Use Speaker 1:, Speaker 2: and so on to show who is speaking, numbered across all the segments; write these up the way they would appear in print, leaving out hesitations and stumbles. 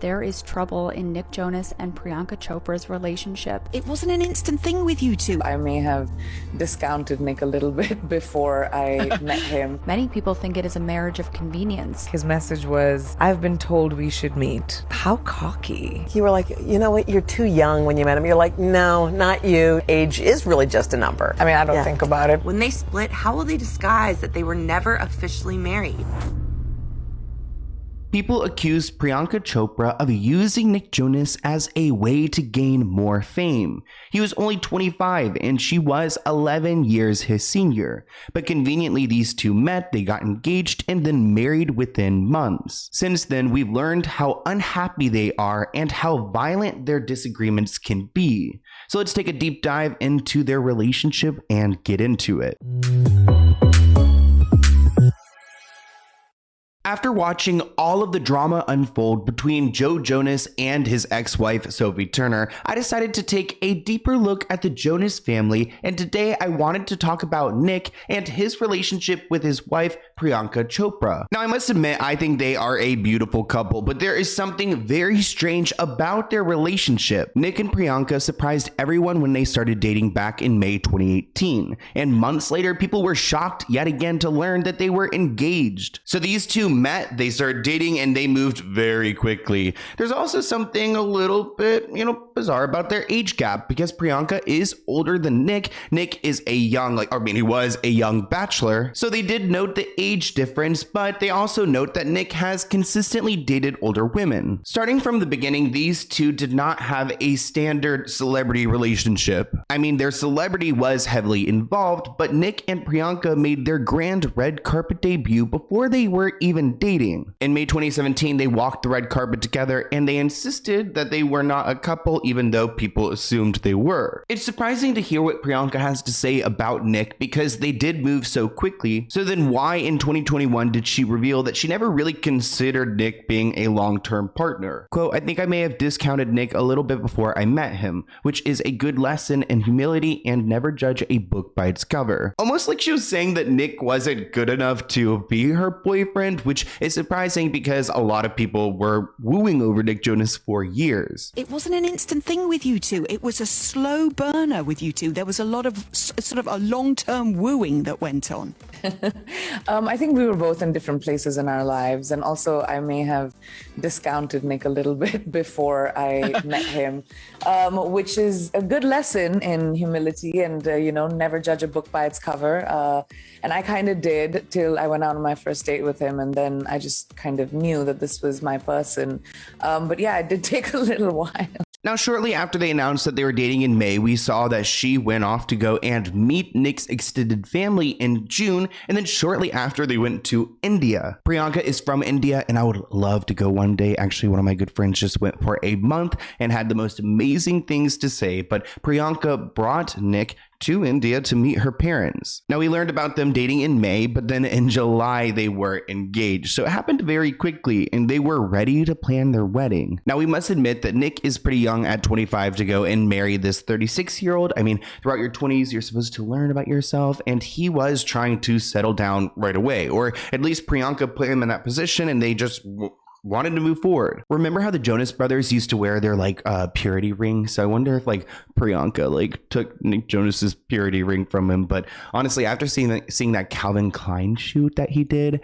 Speaker 1: there is trouble in Nick Jonas and Priyanka Chopra's relationship.
Speaker 2: It wasn't an instant thing with you two.
Speaker 3: I may have discounted Nick a little bit before I met him.
Speaker 1: Many people think it is a marriage of convenience.
Speaker 4: His message was, I've been told we should meet. How cocky.
Speaker 5: You were like, you know what, you're too young when you met him. You're like, no, not you. Age is really just a number. I mean, I don't think about it.
Speaker 6: When they split, how will they disguise that they were never officially married?
Speaker 7: People accused Priyanka Chopra of using Nick Jonas as a way to gain more fame. He was only 25 and she was 11 years his senior. But conveniently, these two met, they got engaged, and then married within months. Since then, we've learned how unhappy they are and how violent their disagreements can be. So let's take a deep dive into their relationship and get into it. After watching all of the drama unfold between Joe Jonas and his ex-wife Sophie Turner, I decided to take a deeper look at the Jonas family, and today I wanted to talk about Nick and his relationship with his wife Priyanka Chopra. Now I must admit, I think they are a beautiful couple, but there is something very strange about their relationship. Nick and Priyanka surprised everyone when they started dating back in May 2018, and months later people were shocked yet again to learn that they were engaged. So these two met, they started dating, and they moved very quickly. There's also something a little bit, bizarre about their age gap, because Priyanka is older than Nick. Nick is a young, he was a young bachelor. So they did note the age difference, but they also note that Nick has consistently dated older women. Starting from the beginning, these two did not have a standard celebrity relationship. Their celebrity was heavily involved, but Nick and Priyanka made their grand red carpet debut before they were even dating. In May 2017, they walked the red carpet together, and they insisted that they were not a couple, even though people assumed they were. It's surprising to hear what Priyanka has to say about Nick, because they did move so quickly. So then why in 2021 did she reveal that she never really considered Nick being a long-term partner? Quote, I think I may have discounted Nick a little bit before I met him, which is a good lesson in humility and never judge a book by its cover. Almost like she was saying that Nick wasn't good enough to be her boyfriend, which is surprising because a lot of people were wooing over Nick Jonas for years.
Speaker 2: It wasn't an instant thing with you two. It was a slow burner with you two. There was a lot of sort of a long-term wooing that went on.
Speaker 3: I think we were both in different places in our lives, and also I may have discounted Nick a little bit before I met him, which is a good lesson in humility and, never judge a book by its cover. And I kind of did till I went out on my first date with him, and then I just kind of knew that this was my person. But yeah, it did take a little while.
Speaker 7: Now, shortly after they announced that they were dating in May, we saw that she went off to go and meet Nick's extended family in June, and then shortly after they went to India. Priyanka is from India, and I would love to go one day. Actually, one of my good friends just went for a month and had the most amazing things to say, but Priyanka brought Nick to India to meet her parents. Now, we learned about them dating in May, but then in July they were engaged. So it happened very quickly, and they were ready to plan their wedding. Now, we must admit that Nick is pretty young at 25 to go and marry this 36-year-old. Throughout your 20s, you're supposed to learn about yourself, and he was trying to settle down right away, or at least Priyanka put him in that position, and they just wanted to move forward. Remember how the Jonas brothers used to wear their purity ring? So I wonder if Priyanka took Nick Jonas's purity ring from him. But honestly, after seeing that Calvin Klein shoot that he did,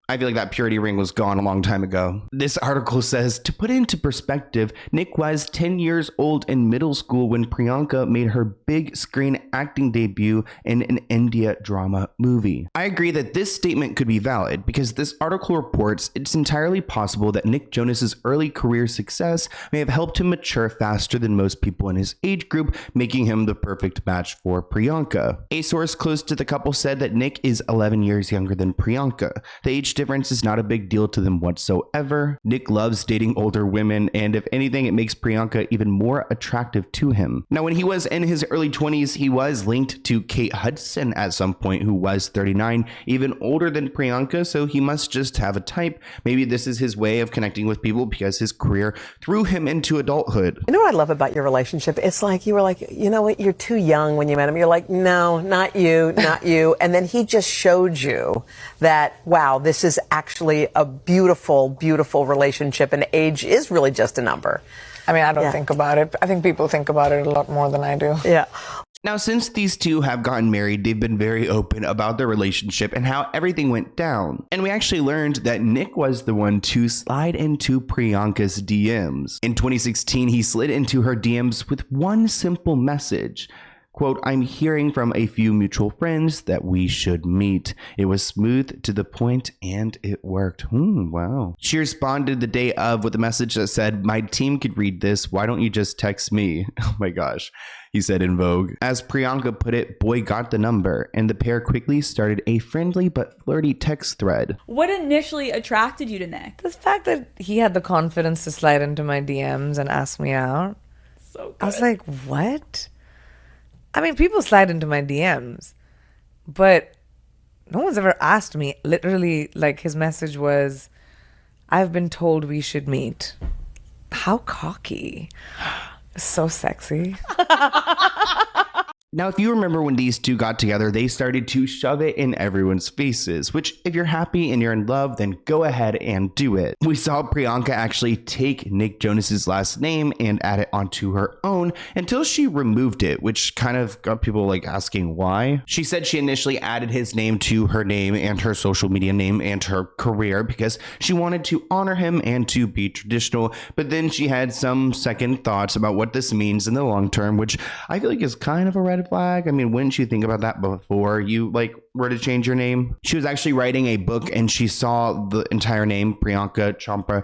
Speaker 7: I feel like that purity ring was gone a long time ago. This article says, to put it into perspective, Nick was 10 years old in middle school when Priyanka made her big screen acting debut in an India drama movie. I agree that this statement could be valid because this article reports it's entirely possible that Nick Jonas's early career success may have helped him mature faster than most people in his age group, making him the perfect match for Priyanka. A source close to the couple said that Nick is 11 years younger than Priyanka. The age difference is not a big deal to them whatsoever. Nick loves dating older women, and if anything, it makes Priyanka even more attractive to him. Now, when he was in his early 20s, he was linked to Kate Hudson at some point, who was 39, even older than Priyanka, so he must just have a type. Maybe this is his way of connecting with people because his career threw him into adulthood.
Speaker 5: You know what I love about your relationship? It's like you were like, you know what, you're too young when you met him. You're like, no, not you, not you. And then he just showed you that, wow, this is actually a beautiful, beautiful relationship, and age is really just a number.
Speaker 4: I mean, I don't think about it. I think people think about it a lot more than I do.
Speaker 5: Yeah.
Speaker 7: Now, since these two have gotten married, they've been very open about their relationship and how everything went down. And we actually learned that Nick was the one to slide into Priyanka's DMs. In 2016, he slid into her DMs with one simple message. Quote, I'm hearing from a few mutual friends that we should meet. It was smooth to the point and it worked. Wow. She responded the day of with a message that said, my team could read this. Why don't you just text me? Oh my gosh, he said in Vogue. As Priyanka put it, boy got the number, and the pair quickly started a friendly but flirty text thread.
Speaker 8: What initially attracted you to Nick?
Speaker 4: The fact that he had the confidence to slide into my DMs and ask me out.
Speaker 8: So good.
Speaker 4: I was like, what? I mean, people slide into my DMs, but no one's ever asked me. Literally, like, his message was, I've been told we should meet. How cocky. So sexy.
Speaker 7: Now, if you remember when these two got together, they started to shove it in everyone's faces, which if you're happy and you're in love, then go ahead and do it. We saw Priyanka actually take Nick Jonas's last name and add it onto her own until she removed it, which kind of got people like asking why. She said she initially added his name to her name and her social media name and her career because she wanted to honor him and to be traditional, but then she had some second thoughts about what this means in the long term, which I feel like is kind of a red flag. I mean, wouldn't you think about that before you were to change your name? She was actually writing a book and she saw the entire name Priyanka Chopra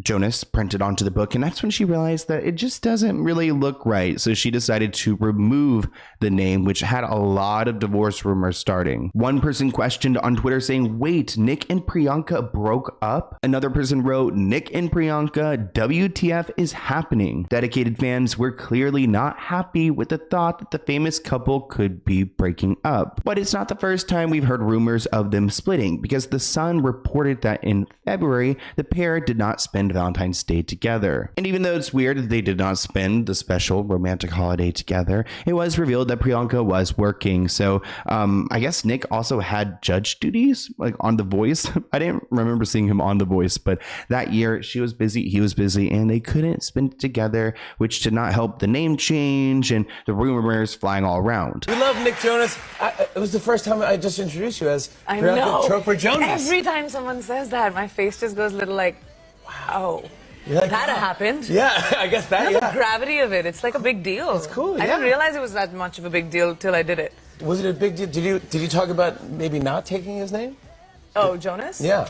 Speaker 7: Jonas printed onto the book, and that's when she realized that it just doesn't really look right. So she decided to remove the name, which had a lot of divorce rumors starting. One person questioned on Twitter saying, wait, Nick and Priyanka broke up? Another person wrote, Nick and Priyanka, WTF is happening? Dedicated fans were clearly not happy with the thought that the famous couple could be breaking up. But it's not the first time we've heard rumors of them splitting, because The Sun reported that in February, the pair did not spend Valentine's Day together. And even though it's weird that they did not spend the special romantic holiday together, it was revealed that Priyanka was working. So I guess Nick also had judge duties on The Voice. I didn't remember seeing him on The Voice, but that year she was busy, he was busy, and they couldn't spend it together, which did not help the name change and the rumors flying all around.
Speaker 9: We love Nick Jonas. It was the first time I just introduced you as Priyanka Chopra Jonas.
Speaker 4: Every time someone says that, my face just goes a little like, wow.
Speaker 9: Like,
Speaker 4: that happened.
Speaker 9: Yeah, I guess that,
Speaker 4: The gravity of it, it's like a big deal.
Speaker 9: It's cool,
Speaker 4: I didn't realize it was that much of a big deal till I did it.
Speaker 9: Was it a big deal? Did you talk about maybe not taking his name?
Speaker 4: Oh, Jonas?
Speaker 9: Yeah.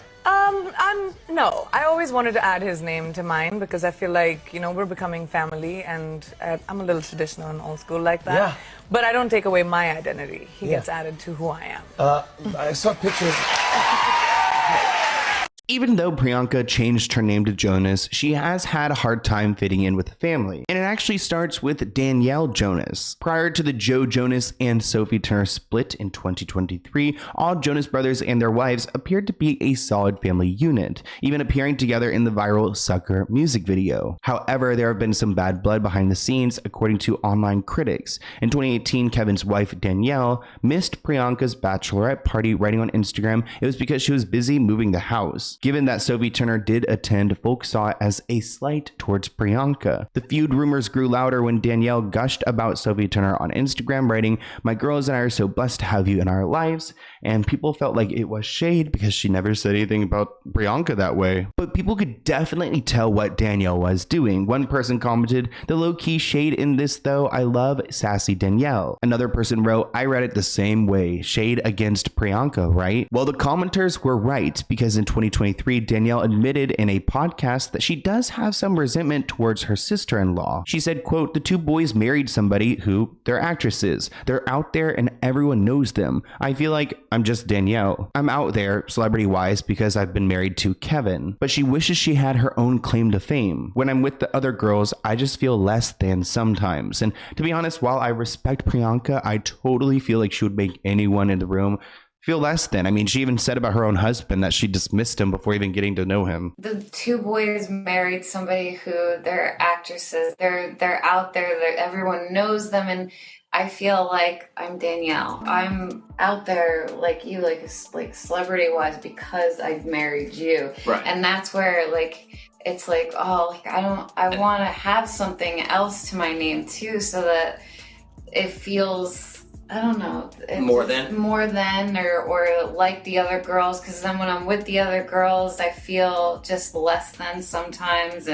Speaker 4: No. I always wanted to add his name to mine because I feel like, we're becoming family, and I'm a little traditional and old school like that.
Speaker 9: Yeah.
Speaker 4: But I don't take away my identity. He gets added to who I am.
Speaker 9: I saw pictures.
Speaker 7: Even though Priyanka changed her name to Jonas, she has had a hard time fitting in with the family. And it actually starts with Danielle Jonas. Prior to the Joe Jonas and Sophie Turner split in 2023, all Jonas brothers and their wives appeared to be a solid family unit, even appearing together in the viral Sucker music video. However, there have been some bad blood behind the scenes, according to online critics. In 2018, Kevin's wife, Danielle, missed Priyanka's bachelorette party, writing on Instagram it was because she was busy moving the house. Given that Sophie Turner did attend, folks saw it as a slight towards Priyanka. The feud rumors grew louder when Danielle gushed about Sophie Turner on Instagram, writing, "My girls and I are so blessed to have you in our lives," and people felt like it was shade because she never said anything about Priyanka that way. But people could definitely tell what Danielle was doing. One person commented, "The low-key shade in this though, I love sassy Danielle." Another person wrote, "I read it the same way, shade against Priyanka, right?" Well, the commenters were right, because in 2023, Danielle admitted in a podcast that she does have some resentment towards her sister-in-law. She said, quote, "The two boys married somebody who, they're actresses. They're out there and everyone knows them. I feel like I'm just Danielle. I'm out there, celebrity-wise, because I've been married to Kevin. But she wishes she had her own claim to fame. When I'm with the other girls, I just feel less than sometimes. And to be honest, while I respect Priyanka, I totally feel like she would make anyone in the room feel less than. I mean, she even said about her own husband that she dismissed him before even getting to know him."
Speaker 10: The two boys married somebody who they're actresses. They're out there. Everyone knows them, and I feel like I'm Danielle. I'm out there like you, like celebrity-wise, because I married you.
Speaker 9: Right.
Speaker 10: And that's where it's like, oh, like I want to have something else to my name too, so that it feels, I don't know, more than or like the other girls, because then when I'm with the other girls I feel just less than sometimes,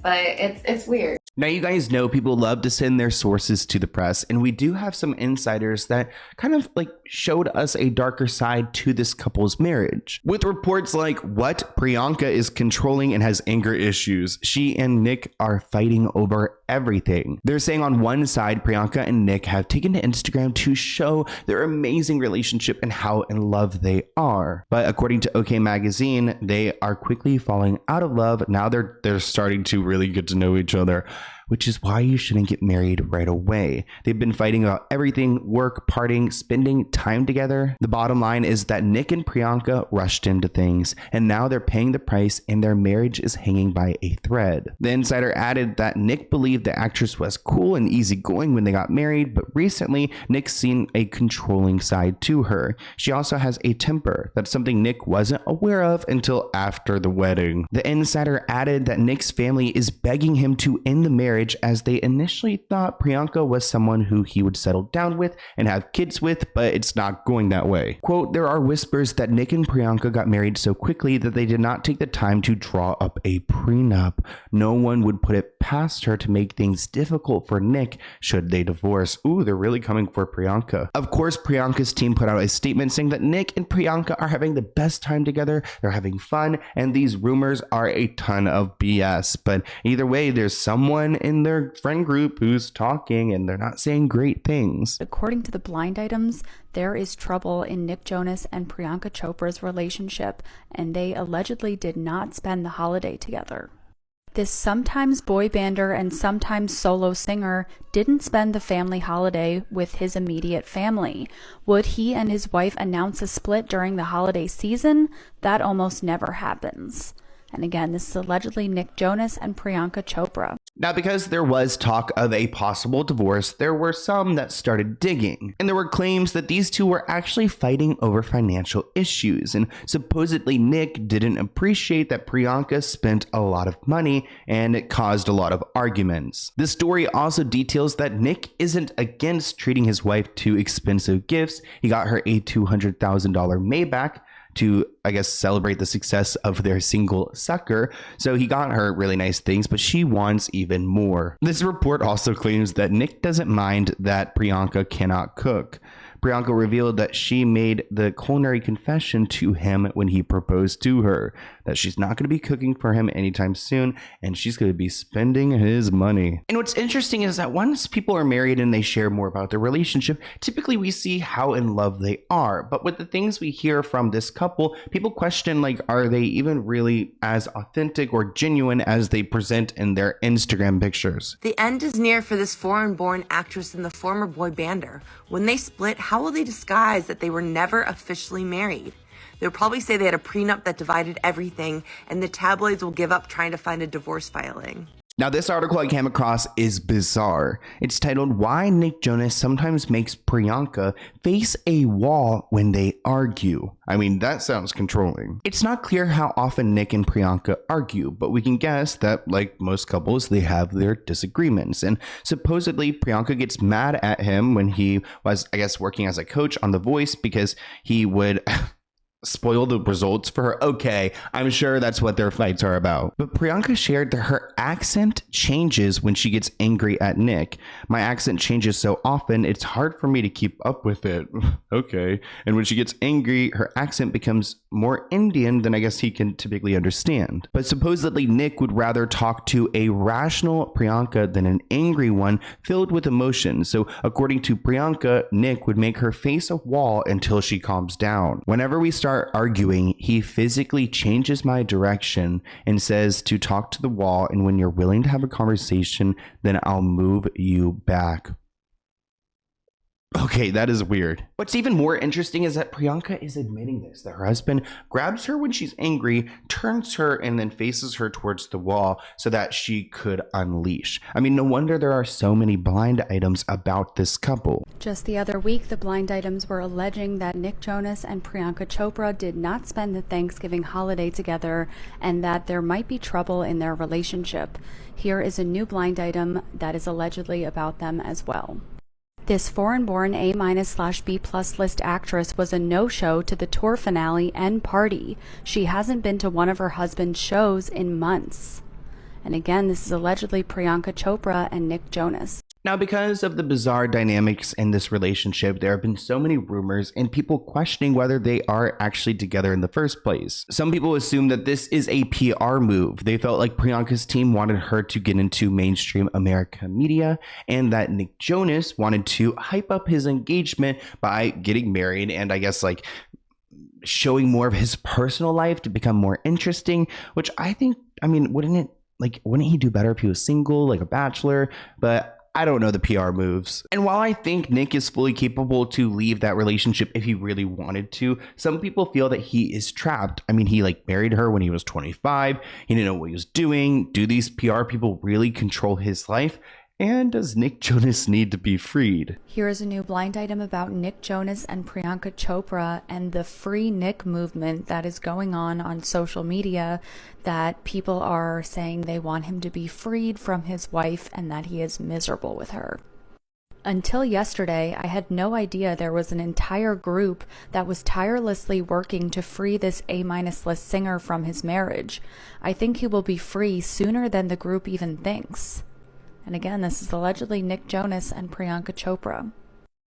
Speaker 10: but it's weird.
Speaker 7: Now, you guys know people love to send their sources to the press, and we do have some insiders that kind of showed us a darker side to this couple's marriage. With reports like, what? Priyanka is controlling and has anger issues. She and Nick are fighting over everything. They're saying on one side, Priyanka and Nick have taken to Instagram to show their amazing relationship and how in love they are. But according to OK Magazine, they are quickly falling out of love. Now they're starting to really get to know each other, which is why you shouldn't get married right away. They've been fighting about everything: work, partying, spending time together. The bottom line is that Nick and Priyanka rushed into things, and now they're paying the price and their marriage is hanging by a thread. The insider added that Nick believed the actress was cool and easygoing when they got married, but recently Nick's seen a controlling side to her. She also has a temper. That's something Nick wasn't aware of until after the wedding. The insider added that Nick's family is begging him to end the marriage, as they initially thought Priyanka was someone who he would settle down with and have kids with, but it's not going that way. Quote, there are whispers that Nick and Priyanka got married so quickly that they did not take the time to draw up a prenup. No one would put it past her to make things difficult for Nick should they divorce. Ooh, they're really coming for Priyanka. Of course, Priyanka's team put out a statement saying that Nick and Priyanka are having the best time together, they're having fun, and these rumors are a ton of BS. But either way, there's someone in their friend group who's talking and they're not saying great things.
Speaker 1: According to the blind items, there is trouble in Nick Jonas and Priyanka Chopra's relationship, and they allegedly did not spend the holiday together. This sometimes boy bander and sometimes solo singer didn't spend the family holiday with his immediate family. Would he and his wife announce a split during the holiday season? That almost never happens. And again, this is allegedly Nick Jonas and Priyanka Chopra.
Speaker 7: Now, because there was talk of a possible divorce, there were some that started digging. And there were claims that these two were actually fighting over financial issues. And supposedly Nick didn't appreciate that Priyanka spent a lot of money, and it caused a lot of arguments. This story also details that Nick isn't against treating his wife to expensive gifts. He got her a $200,000 Maybach to, I guess, celebrate the success of their single Sucker. So he got her really nice things, but she wants even more. This report also claims that Nick doesn't mind that Priyanka cannot cook. Priyanka revealed that she made the culinary confession to him when he proposed to her, that she's not going to be cooking for him anytime soon, and she's going to be spending his money. And what's interesting is that once people are married and they share more about their relationship, typically we see how in love they are. But with the things we hear from this couple, people question, are they even really as authentic or genuine as they present in their Instagram pictures?
Speaker 6: The end is near for this foreign-born actress and the former boy bander. When they split, how will they disguise that they were never officially married? They'll probably say they had a prenup that divided everything, and the tabloids will give up trying to find a divorce filing.
Speaker 7: Now, this article I came across is bizarre. It's titled, Why Nick Jonas Sometimes Makes Priyanka Face a Wall When They Argue. I mean, that sounds controlling. It's not clear how often Nick and Priyanka argue, but we can guess that, like most couples, they have their disagreements. And supposedly, Priyanka gets mad at him when he was, I guess, working as a coach on The Voice because he would spoil the results for her. Okay, I'm sure that's what their fights are about. But Priyanka shared that her accent changes when she gets angry at Nick. My accent changes so often, it's hard for me to keep up with it. Okay. And when she gets angry, her accent becomes more Indian than I guess he can typically understand. But supposedly Nick would rather talk to a rational Priyanka than an angry one filled with emotion. So according to Priyanka, Nick would make her face a wall until she calms down. Whenever we start arguing, he physically changes my direction and says to talk to the wall, and when you're willing to have a conversation, then I'll move you back. Okay, that is weird. What's even more interesting is that Priyanka is admitting this, that her husband grabs her when she's angry, turns her, and then faces her towards the wall so that she could unleash. I mean, no wonder there are so many blind items about this couple.
Speaker 1: Just the other week, the blind items were alleging that Nick Jonas and Priyanka Chopra did not spend the Thanksgiving holiday together and that there might be trouble in their relationship. Here is a new blind item that is allegedly about them as well. This foreign-born A-/B+ list actress was a no-show to the tour finale and party. She hasn't been to one of her husband's shows in months. And again, this is allegedly Priyanka Chopra and Nick Jonas.
Speaker 7: Now, because of the bizarre dynamics in this relationship, there have been so many rumors and people questioning whether they are actually together in the first place. Some people assume that this is a PR move. They felt like Priyanka's team wanted her to get into mainstream America media and that Nick Jonas wanted to hype up his engagement by getting married and I guess like showing more of his personal life to become more interesting, which I think, I mean, wouldn't he do better if he was single, like a bachelor? But I don't know the PR moves. And while I think Nick is fully capable to leave that relationship if he really wanted to, some people feel that he is trapped. I mean, he married her when he was 25. He didn't know what he was doing. Do these PR people really control his life? And does Nick Jonas need to be freed?
Speaker 1: Here is a new blind item about Nick Jonas and Priyanka Chopra and the Free Nick movement that is going on social media, that people are saying they want him to be freed from his wife and that he is miserable with her. Until yesterday, I had no idea there was an entire group that was tirelessly working to free this A-list singer from his marriage. I think he will be free sooner than the group even thinks. And again, this is allegedly Nick Jonas and Priyanka Chopra.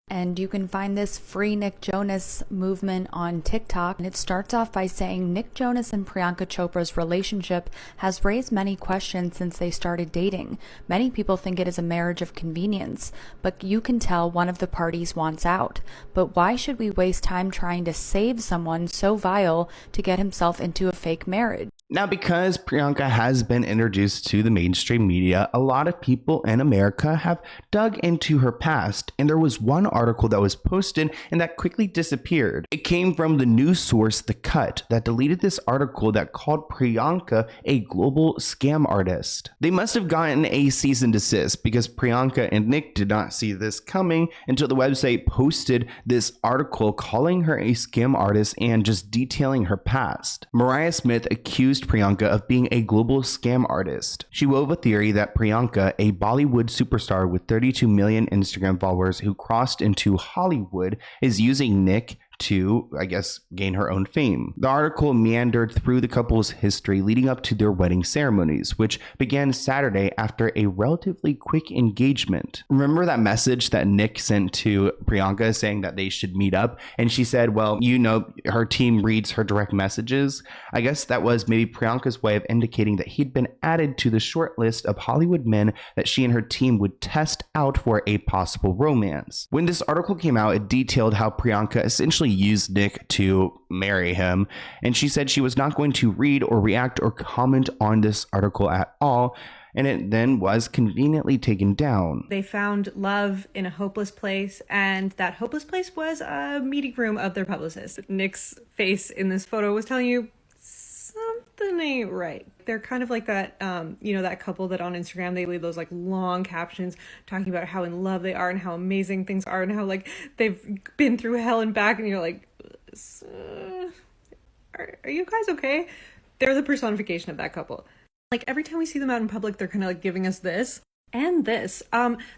Speaker 1: And you can find this Free Nick Jonas movement on TikTok. And it starts off by saying Nick Jonas and Priyanka Chopra's relationship has raised many questions since they started dating. Many people think it is a marriage of convenience, but you can tell one of the parties wants out. But why should we waste time trying to save someone so vile to get himself into a fake marriage?
Speaker 7: Now, because Priyanka has been introduced to the mainstream media, a lot of people in America have dug into her past, and there was one article that was posted and that quickly disappeared. It came from the news source The Cut that deleted this article that called Priyanka a global scam artist. They must have gotten a cease and desist because Priyanka and Nick did not see this coming until the website posted this article calling her a scam artist and just detailing her past. Mariah Smith accused Priyanka of being a global scam artist. She wove a theory that Priyanka, a Bollywood superstar with 32 million Instagram followers who crossed into Hollywood, is using Nick to, I guess, gain her own fame. The article meandered through the couple's history leading up to their wedding ceremonies, which began Saturday after a relatively quick engagement. Remember that message that Nick sent to Priyanka saying that they should meet up? And she said, well, you know, her team reads her direct messages. I guess that was maybe Priyanka's way of indicating that he'd been added to the short list of Hollywood men that she and her team would test out for a possible romance. When this article came out, it detailed how Priyanka essentially used Nick to marry him, and she said she was not going to read or react or comment on this article at all, and it then was conveniently taken down.
Speaker 11: They found love in a hopeless place, and that hopeless place was a meeting room of their publicist. Nick's face in this photo was telling you something ain't right. They're kind of like that, that couple that on Instagram, they leave those long captions talking about how in love they are and how amazing things are and how they've been through hell and back. And you're like, are you guys okay? They're the personification of that couple. Every time we see them out in public, they're kind of giving us this and this.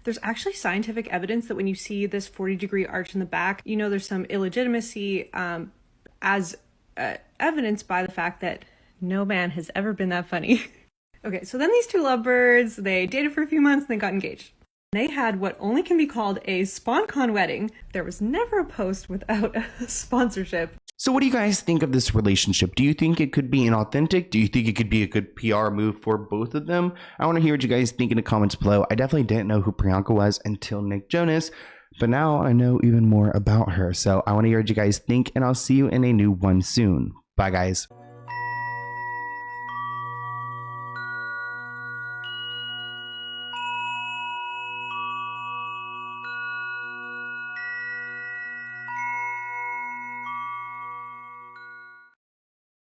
Speaker 11: There's actually scientific evidence that when you see this 40-degree arch in the back, there's some illegitimacy as evidenced by the fact that no man has ever been that funny. Okay, so then these two lovebirds, they dated for a few months and they got engaged. They had what only can be called a SponCon wedding. There was never a post without a sponsorship.
Speaker 7: So what do you guys think of this relationship? Do you think it could be inauthentic? Do you think it could be a good PR move for both of them? I want to hear what you guys think in the comments below. I definitely didn't know who Priyanka was until Nick Jonas, but now I know even more about her. So I want to hear what you guys think, and I'll see you in a new one soon. Bye, guys.